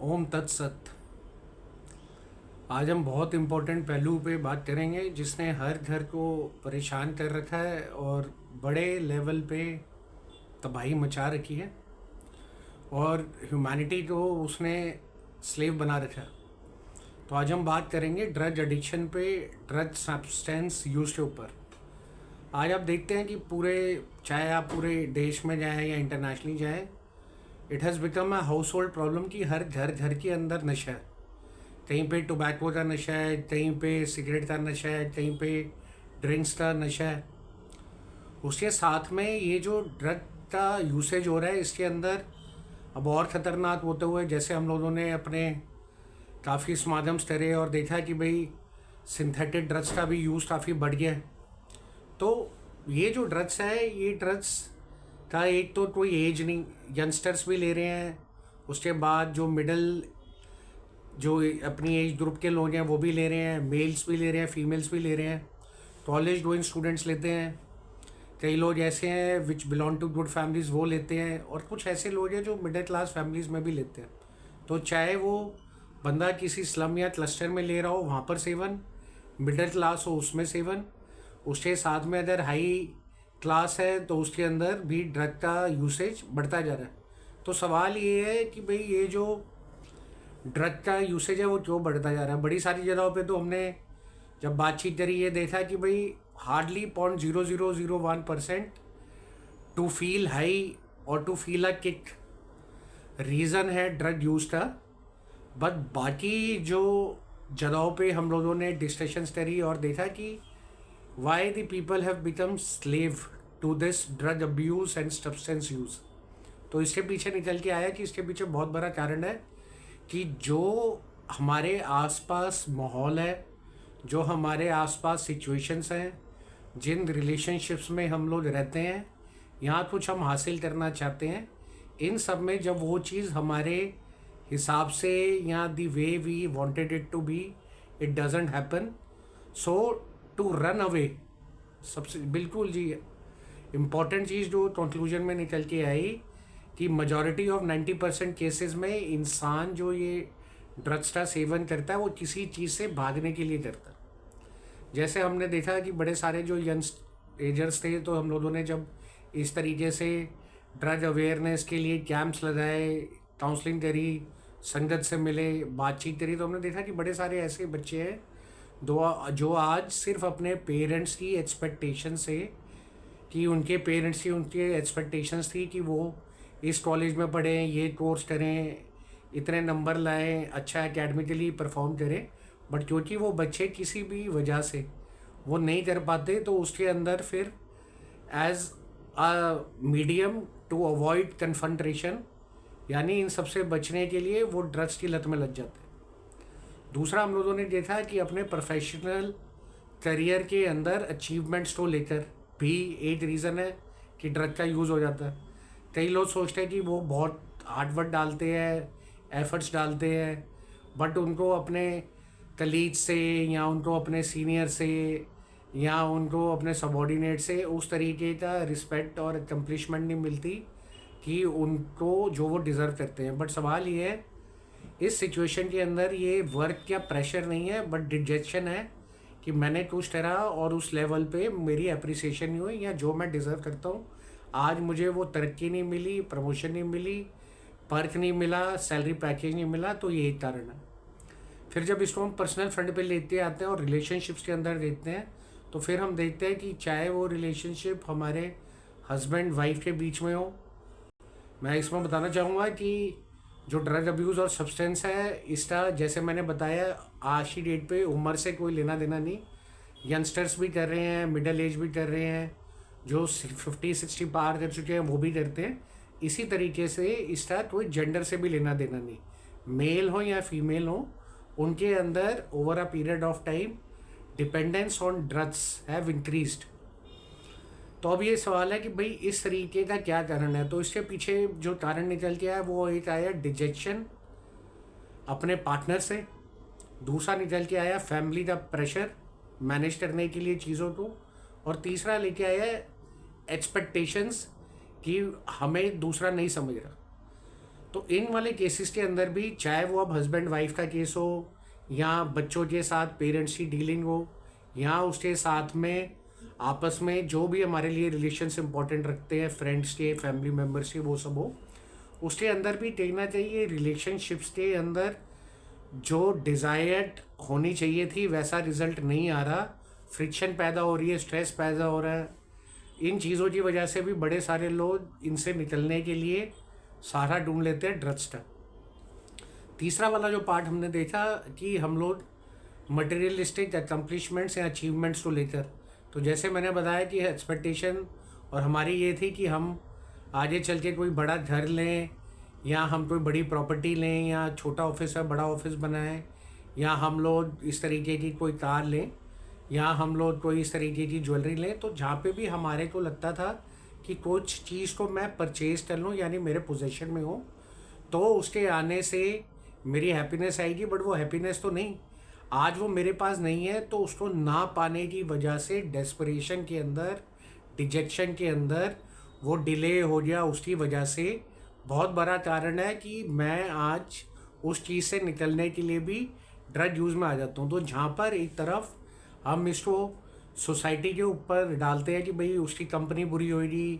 ओम तत्सत। आज हम बहुत इम्पोर्टेंट पहलू पे बात करेंगे जिसने हर घर को परेशान कर रखा है और बड़े लेवल पे तबाही मचा रखी है और ह्यूमैनिटी को उसने स्लेव बना रखा है। तो आज हम बात करेंगे ड्रग एडिक्शन पे, ड्रग सब्सटेंस यूज के ऊपर। आज आप देखते हैं कि चाहे आप पूरे देश में जाएं या इंटरनेशनली जाएं, it has become a house hold problem कि हर घर घर के अंदर नशा है। कहीं पे टोबैको का नशा है, कहीं पे सिगरेट का नशा है, कहीं पे ड्रिंक्स का नशा है। उसके साथ में ये जो ड्रग का यूसेज हो रहा है, इसके अंदर अब और ख़तरनाक होते हुए, जैसे हम लोगों ने अपने काफ़ी समागम्स करे और देखा कि भाई सिंथेटिक ड्रग्स का भी यूज़ काफ़ी बढ़ गया है। तो ये जो ड्रग्स है, ये ड्रग्स का एक तो कोई एज नहीं, यंगस्टर्स भी ले रहे हैं, उसके बाद जो अपनी एज ग्रुप के लोग हैं वो भी ले रहे हैं, मेल्स भी ले रहे हैं, फीमेल्स भी ले रहे हैं, कॉलेज गोइंग स्टूडेंट्स लेते हैं, कई लोग ऐसे हैं which belong to good families वो लेते हैं, और कुछ ऐसे लोग हैं जो मिडिल क्लास फैमिलीज़ में भी लेते हैं। तो चाहे वो बंदा किसी स्लम या क्लस्टर में ले रहा हो वहाँ पर सेवन, मिडिल क्लास हो उसमें सेवन, उसके साथ में अगर हाई क्लास है तो उसके अंदर भी ड्रग का यूसेज बढ़ता जा रहा है। तो सवाल ये है कि भाई ये जो ड्रग का यूसेज है वो क्यों बढ़ता जा रहा है। बड़ी सारी जगहों पे तो हमने जब बातचीत करी ये देखा कि भाई हार्डली 0.0001% टू फील हाई और to feel a kick reason है ड्रग यूज़ का। बट बाकी जो जगहों पे हम लोगों ने डिस्कशंस करी और देखा कि why the people have become slave to this drug abuse and substance use. तो इसके पीछे निकल के आया कि इसके पीछे बहुत बड़ा कारण है कि जो हमारे आसपास माहौल है, जो हमारे आसपास सिचुएशंस हैं, जिन रिलेशनशिप्स में हम लोग रहते हैं, यहाँ कुछ हम हासिल करना चाहते हैं, इन सब में जब वो चीज़ हमारे हिसाब से या the way we wanted it to be it doesn't happen, so to run away. सबसे बिल्कुल जी इम्पॉर्टेंट चीज़ जो कंक्लूजन में निकल के आई कि मजॉरिटी ऑफ 90% केसेस में इंसान जो ये ड्रग्स का सेवन करता है वो किसी चीज़ से भागने के लिए करता है। जैसे हमने देखा कि बड़े सारे जो यंग एजर्स थे, तो हम लोगों ने जब इस तरीके से ड्रग अवेयरनेस के लिए कैंप्स लगाए, काउंसलिंग करी, संगत से मिले, बातचीत करी, तो हमने देखा कि बड़े सारे ऐसे बच्चे हैं जो आज सिर्फ अपने पेरेंट्स की एक्सपेक्टेशन से, कि उनके पेरेंट्स की उनके एक्सपेक्टेशंस थी कि वो इस कॉलेज में पढ़ें, ये कोर्स करें, इतने नंबर लाएं, अच्छा एकेडमिकली परफॉर्म करें, बट क्योंकि वो बच्चे किसी भी वजह से वो नहीं कर पाते, तो उसके अंदर फिर as a medium to avoid confrontation, यानी इन सबसे बचने के लिए वो ड्रग्स की लत में लग जाते हैं। दूसरा हम लोगों ने देखा कि अपने प्रोफेशनल करियर के अंदर अचीवमेंट्स को लेकर भी एक रीज़न है कि ड्रग का यूज़ हो जाता है। कई लोग सोचते हैं कि वो बहुत हार्डवर्क डालते हैं, एफर्ट्स डालते हैं, बट उनको अपने कलीग से या उनको अपने सीनियर से या उनको अपने सबॉर्डिनेट से उस तरीके का रिस्पेक्ट और अकम्पलिशमेंट नहीं मिलती कि उनको जो वो डिज़र्व करते हैं। बट सवाल ये है, इस सिचुएशन के अंदर ये वर्क या प्रेशर नहीं है, बट डिजेक्शन है कि मैंने कुछ करा और उस लेवल पे मेरी अप्रिसिएशन नहीं हुई, या जो मैं डिज़र्व करता हूँ आज मुझे वो तरक्की नहीं मिली, प्रमोशन नहीं मिली, पर्क नहीं मिला, सैलरी पैकेज नहीं मिला। तो ये एक कारण है। फिर जब इसको हम पर्सनल फ्रंट पे लेते आते हैं और रिलेशनशिप्स के अंदर देखते हैं, तो फिर हम देखते हैं कि चाहे वो रिलेशनशिप हमारे हस्बैंड वाइफ के बीच में हो, मैं इसमें बताना चाहूँगा कि जो ड्रग अब्यूज़ और सब्सटेंस है, इसका जैसे मैंने बताया आज की डेट पे उम्र से कोई लेना देना नहीं। यंगस्टर्स भी कर रहे हैं, मिडिल एज भी कर रहे हैं, जो 50-60 पार कर चुके हैं वो भी करते हैं। इसी तरीके से इसका कोई जेंडर से भी लेना देना नहीं, मेल हो या फीमेल हो, उनके अंदर over a period of time dependence on drugs have increased. तो अब ये सवाल है कि भाई इस तरीके का क्या कारण है। तो इसके पीछे जो कारण निकल के आया वो एक आया डिजेक्शन अपने पार्टनर से, दूसरा निकल के आया फैमिली का प्रेशर मैनेज करने के लिए चीज़ों को, और तीसरा लेके आया एक्सपेक्टेशंस कि हमें दूसरा नहीं समझ रहा। तो इन वाले केसेस के अंदर भी, चाहे वो अब हस्बैंड वाइफ का केस हो, या बच्चों के साथ पेरेंट्स की डीलिंग हो, या उसके साथ में आपस में जो भी हमारे लिए रिलेशंस इंपॉर्टेंट रखते हैं, फ्रेंड्स के, फैमिली मेम्बर्स के, वो सब हो, उसके अंदर भी देखना चाहिए रिलेशनशिप्स के अंदर जो डिज़ायर्ड होनी चाहिए थी वैसा रिजल्ट नहीं आ रहा, फ्रिक्शन पैदा हो रही है, स्ट्रेस पैदा हो रहा है। इन चीज़ों की वजह से भी बड़े सारे लोग इनसे निकलने के लिए सहारा ढूंढ लेते हैं ड्रग्स का। तीसरा वाला जो पार्ट हमने देखा कि हम लोग मटेरियलिस्टिक अकम्पलिशमेंट्स या अचीवमेंट्स को लेकर, तो जैसे मैंने बताया कि एक्सपेक्टेशन और हमारी ये थी कि हम आगे चल के कोई बड़ा घर लें, या हम कोई बड़ी प्रॉपर्टी लें, या छोटा ऑफिस है बड़ा ऑफिस बनाएं, या हम लोग इस तरीके की कोई कार लें, या हम लोग कोई इस तरीके की ज्वेलरी लें। तो जहाँ पे भी हमारे को लगता था कि कुछ चीज़ को मैं परचेज़ कर लूँ, यानी मेरे पोजेशन में हो, तो उसके आने से मेरी हैप्पीनेस आएगी। बट वो हैप्पीनेस तो नहीं, आज वो मेरे पास नहीं है, तो उसको ना पाने की वजह से डेस्परेशन के अंदर, डिजेक्शन के अंदर वो डिले हो गया। उसकी वजह से बहुत बड़ा कारण है कि मैं आज उस चीज़ से निकलने के लिए भी ड्रग यूज़ में आ जाता हूँ। तो जहाँ पर एक तरफ हम इसको सोसाइटी के ऊपर डालते हैं कि भाई उसकी कंपनी बुरी होगी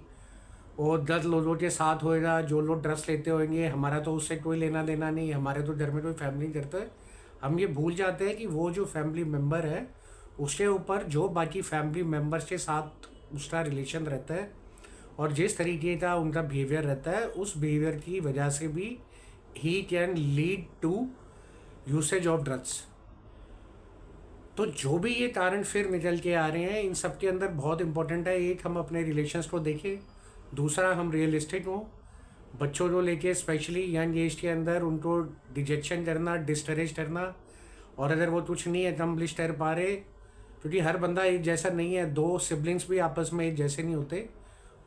और 10 लोगों के साथ होएगा जो लोग ड्रग्स लेते होंगे, हमारा तो उससे कोई लेना देना नहीं, हमारे तो घर में कोई फैमिली नहीं करता है। हम ये भूल जाते हैं कि वो जो फैमिली मेम्बर है उसके ऊपर जो बाकी फैमिली मेम्बर्स के साथ उसका रिलेशन रहता है और जिस तरीके का उनका बिहेवियर रहता है, उस बिहेवियर की वजह से भी he can lead to usage of drugs. तो जो भी ये कारण फिर निकल के आ रहे हैं, इन सब के अंदर बहुत इंपॉर्टेंट है, एक हम अपने रिलेशंस को देखें, दूसरा हम रियलिस्टिक हों। बच्चों को लेके स्पेशली यंग एज के अंदर उनको डिजेक्शन करना, डिस्करेज करना, और अगर वो कुछ नहीं अकम्प्लिश कर पा रहे, क्योंकि हर बंदा एक जैसा नहीं है, दो सिबलिंग्स भी आपस में एक जैसे नहीं होते,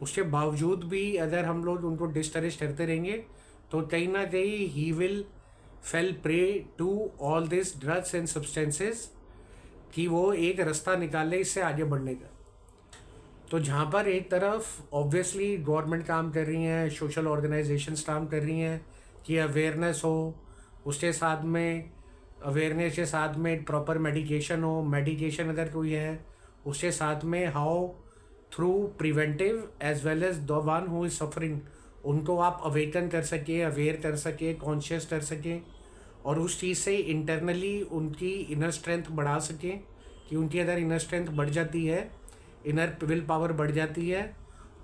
उसके बावजूद भी अगर हम लोग उनको डिस्करेज करते रहेंगे तो कहीं ना कहीं he will fall prey to all this drugs and substances, कि वो एक रास्ता निकाले इससे आगे बढ़ने का। तो जहाँ पर एक तरफ ऑब्वियसली गवर्नमेंट काम कर रही हैं, सोशल ऑर्गेनाइजेशंस काम कर रही हैं कि अवेयरनेस हो, उसके साथ में अवेयरनेस के साथ में प्रॉपर मेडिकेशन हो, मेडिकेशन अगर कोई है उसके साथ में how through preventive as well as the one who is suffering, उनको आप अवेकन कर सके, अवेयर कर सके, कॉन्शियस कर सके, और उस चीज़ से इंटरनली उनकी इनर स्ट्रेंथ बढ़ा सकें, कि उनकी अगर इनर स्ट्रेंथ बढ़ जाती है, इनर विल पावर बढ़ जाती है,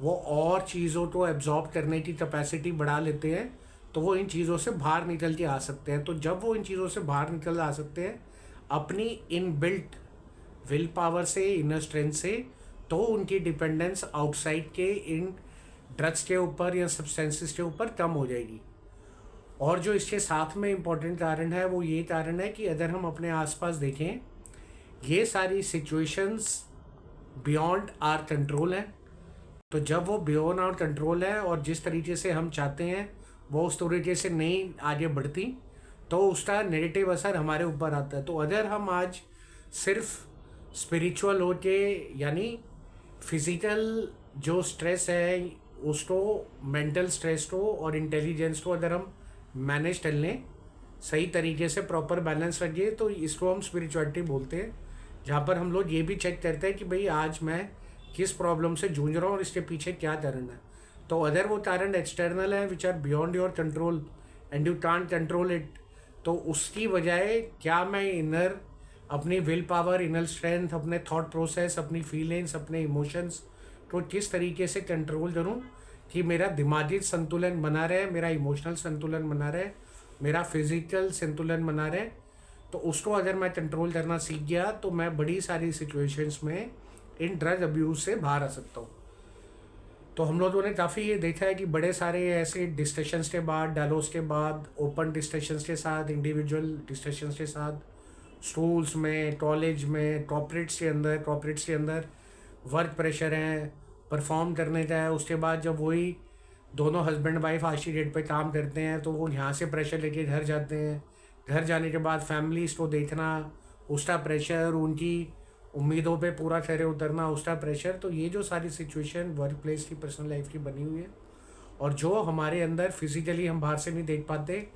वो और चीज़ों को एब्जॉर्ब करने की कैपेसिटी बढ़ा लेते हैं, तो वो इन चीज़ों से बाहर निकल के आ सकते हैं। तो जब वो इन चीज़ों से बाहर निकल आ सकते हैं अपनी इन बिल्ट विल पावर से, इनर स्ट्रेंथ से, तो उनकी डिपेंडेंस आउटसाइड के इन ड्रग्स के ऊपर या सब्सटेंसेस के ऊपर कम हो जाएगी। और जो इसके साथ में इम्पोर्टेंट कारण है वो ये कारण है कि अगर हम अपने आसपास देखें, ये सारी सिचुएशंस बियॉन्ड आर कंट्रोल है। तो जब वो बियॉन्ड आर कंट्रोल है और जिस तरीके से हम चाहते हैं वो उस तरीके से नहीं आगे बढ़ती, तो उसका नेगेटिव असर हमारे ऊपर आता है। तो अगर हम आज सिर्फ स्पिरिचुअल हो के, यानी फिज़िकल जो स्ट्रेस है उसको, मेंटल स्ट्रेस को और इंटेलिजेंस को अगर हम मैनेज कर लें, सही तरीके से प्रॉपर बैलेंस रखिए, तो इसको हम स्पिरिचुअलिटी बोलते हैं। जहाँ पर हम लोग ये भी चेक करते हैं कि भाई आज मैं किस प्रॉब्लम से जूझ रहा हूँ और इसके पीछे क्या कारण है। तो अगर वो कारण एक्सटर्नल है which are beyond your control and you can't control it, तो उसकी बजाय क्या मैं इनर अपनी विल पावर, इनर स्ट्रेंथ, अपने थॉट प्रोसेस, अपनी फीलिंग्स, अपने इमोशंस को किस तरीके से कंट्रोल करूँ कि मेरा दिमागी संतुलन बना रहे, मेरा इमोशनल संतुलन बना रहे, मेरा फिजिकल संतुलन बना रहे। तो उसको अगर मैं कंट्रोल करना सीख गया तो मैं बड़ी सारी सिचुएशंस में इन ड्रग अब्यूज़ से बाहर आ सकता हूँ। तो हम लोगों ने काफ़ी ये देखा है कि बड़े सारे ऐसे डिस्कशंस के बाद, डायलॉग्स के बाद, ओपन डिस्कशंस के साथ, इंडिविजुअल डिस्कशंस के साथ, स्कूल्स में, कॉलेज में, कॉर्पोरेट्स के अंदर वर्क प्रेशर है, परफॉर्म करने का है। उसके बाद जब वही दोनों हस्बैंड वाइफ आज की डेट पे काम करते हैं तो वो यहाँ से प्रेशर लेके घर जाते हैं, घर जाने के बाद फैमिलीज़ को देखना, उसका प्रेशर, उनकी उम्मीदों पे पूरा खरे उतरना, उसका प्रेशर। तो ये जो सारी सिचुएशन वर्क प्लेस की, पर्सनल लाइफ की बनी हुई है, और जो हमारे अंदर फिजिकली हम बाहर से नहीं देख पाते,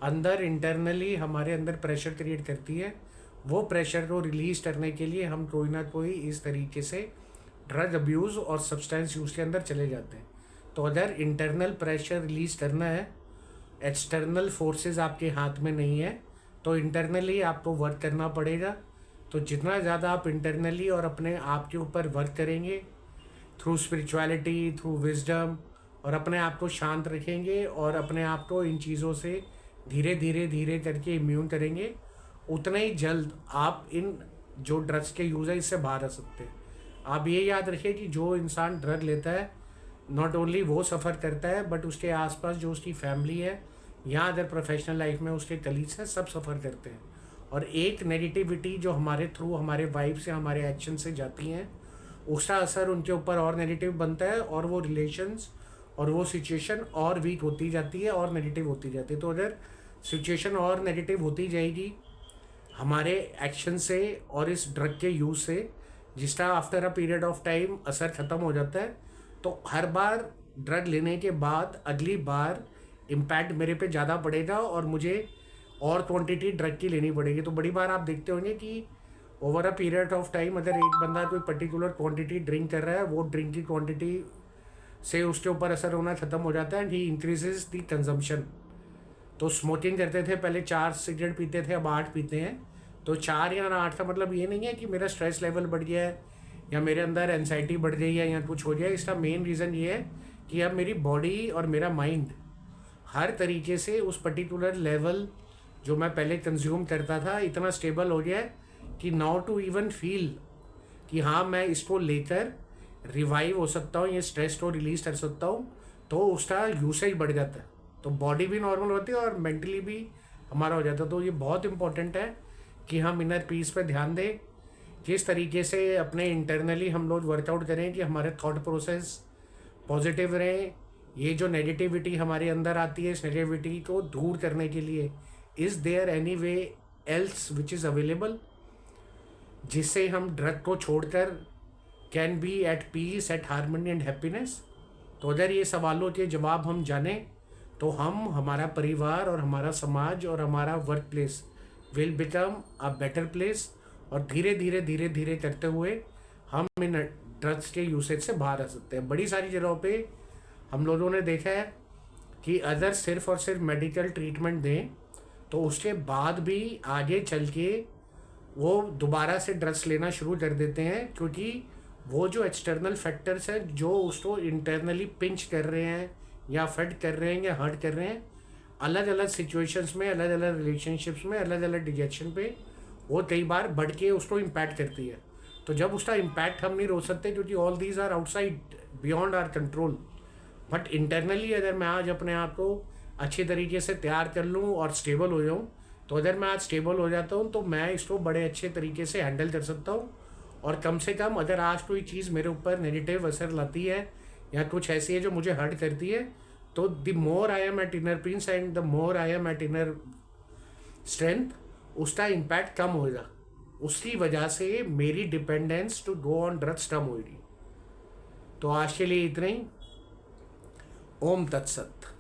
अंदर इंटरनली हमारे अंदर प्रेशर क्रिएट करती है, वो प्रेशर को रिलीज करने के लिए हम कोई ना कोई इस तरीके से ड्रग अब्यूज़ और सब्सटेंस यूज़ के अंदर चले जाते हैं। तो अगर इंटरनल प्रेशर रिलीज करना है, एक्सटर्नल फोर्सेस आपके हाथ में नहीं है, तो इंटरनली आपको वर्क करना पड़ेगा। तो जितना ज़्यादा आप इंटरनली और अपने आप के ऊपर वर्क करेंगे थ्रू स्पिरिचुअलिटी, थ्रू विजडम, और अपने आप को शांत रखेंगे और अपने आप को इन चीज़ों से धीरे धीरे धीरे करके इम्यून करेंगे, उतना ही जल्द आप इन जो ड्रग्स के यूज़ है इससे बाहर आ सकते हैं। आप ये याद रखिए कि जो इंसान ड्रग लेता है, नॉट ओनली वो सफ़र करता है, बट उसके आसपास जो उसकी फैमिली है या अदर प्रोफेशनल लाइफ में उसके कलीग्स हैं, सब सफ़र करते हैं। और एक नेगेटिविटी जो हमारे थ्रू, हमारे वाइब से, हमारे एक्शन से जाती हैं, उसका असर उनके ऊपर और नेगेटिव बनता है, और वो रिलेशंस और वो सिचुएशन और वीक होती जाती है और नेगेटिव होती जाती है। तो अगर सिचुएशन और नेगेटिव होती जाएगी हमारे एक्शन से और इस ड्रग के यूज़ से, जिसका after a period of time असर ख़त्म हो जाता है, तो हर बार ड्रग लेने के बाद अगली बार इम्पैक्ट मेरे पे ज़्यादा पड़ेगा और मुझे और क्वांटिटी ड्रग की लेनी पड़ेगी। तो बड़ी बार आप देखते होंगे कि over a period of time अगर एक बंदा कोई पर्टिकुलर क्वांटिटी ड्रिंक कर रहा है, वो ड्रिंक की क्वांटिटी से उसके ऊपर असर होना ख़त्म हो जाता है and he increases the consumption. तो स्मोकिंग करते थे पहले 4 सिगरेट पीते थे, अब 8 पीते हैं। तो 4 या 8 का मतलब ये नहीं है कि मेरा स्ट्रेस लेवल बढ़ गया है या मेरे अंदर एनजाइटी बढ़ गई है या कुछ हो गया है। इसका मेन रीज़न ये है कि अब मेरी बॉडी और मेरा माइंड हर तरीके से उस पर्टिकुलर लेवल जो मैं पहले कंज्यूम करता था इतना स्टेबल हो गया है कि नाउ टू इवन फील कि हाँ मैं इसको लेकर रिवाइव हो सकता हूँ, ये स्ट्रेस को रिलीज कर सकता हूँ, तो उसका यूसेज बढ़ जाता है। तो बॉडी भी नॉर्मल होती है और मेंटली भी हमारा हो जाता है। तो ये बहुत इंपॉर्टेंट है कि हम इनर पीस पे ध्यान दें, किस तरीके से अपने इंटरनली हम लोग वर्कआउट करें कि हमारे थॉट प्रोसेस पॉजिटिव रहें। ये जो नेगेटिविटी हमारे अंदर आती है, इस नेगेटिविटी को दूर करने के लिए is there any way else which is available, जिससे हम ड्रग को छोड़कर can be at peace, at harmony and happiness. तो अगर ये सवालों के जवाब हम जानें तो हम, हमारा परिवार और हमारा समाज और हमारा work place will become a better place, और धीरे धीरे धीरे धीरे करते हुए हम इन ड्रग्स के यूसेज से बाहर आ सकते हैं। बड़ी सारी जगहों पे हम लोगों ने देखा है कि अगर सिर्फ और सिर्फ मेडिकल ट्रीटमेंट दें तो उसके बाद भी आगे चल के वो दोबारा से ड्रग्स लेना शुरू कर देते हैं, क्योंकि वो जो एक्सटर्नल फैक्टर्स हैं जो उसको इंटरनली पिंच कर रहे हैं या फेड कर रहे हैं या हर्ट कर रहे हैं, अलग अलग सिचुएशंस में, अलग अलग रिलेशनशिप्स में, अलग अलग डिजेक्शन पे वो कई बार बढ़ के उसको इम्पैक्ट करती है। तो जब उसका इम्पैक्ट हम नहीं रोक सकते, क्योंकि all these are outside beyond our control, but internally अगर मैं आज अपने आप को अच्छी तरीके से तैयार कर लूँ और स्टेबल हो जाऊँ, तो अगर मैं आज स्टेबल हो जाता हूँ तो मैं इसको बड़े अच्छे तरीके से हैंडल कर सकता हूँ। और कम से कम अगर आज कोई चीज़ मेरे ऊपर नेगेटिव असर लाती है या कुछ ऐसी है जो मुझे हर्ट करती है, तो the more I am at inner peace and the more I am at inner strength, उसका इम्पैक्ट कम होगा। उसकी वजह से मेरी dependence to go on drugs कम होगी। तो आज के लिए इतना ही। ओम तत्सत।